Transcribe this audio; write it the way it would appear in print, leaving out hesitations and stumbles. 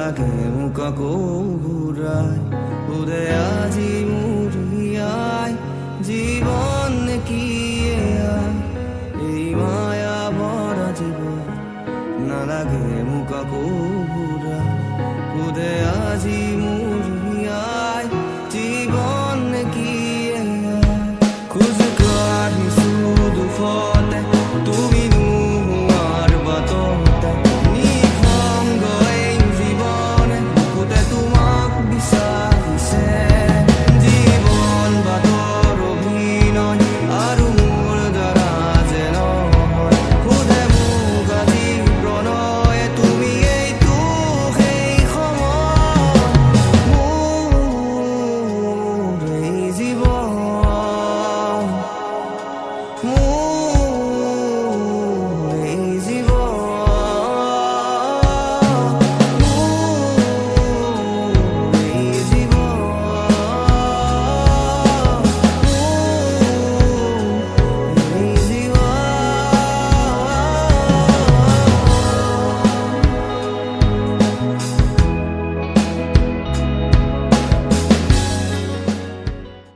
নালাগে মোক আকৌ ঘূৰাই উদে আজি মুৰিয়াই জীৱন কি এই মায়া ভৰা জীৱন নালাগে মোক আকৌ ঘূৰাই উদে আজি মুৰিয়াই জীৱন কি খোজ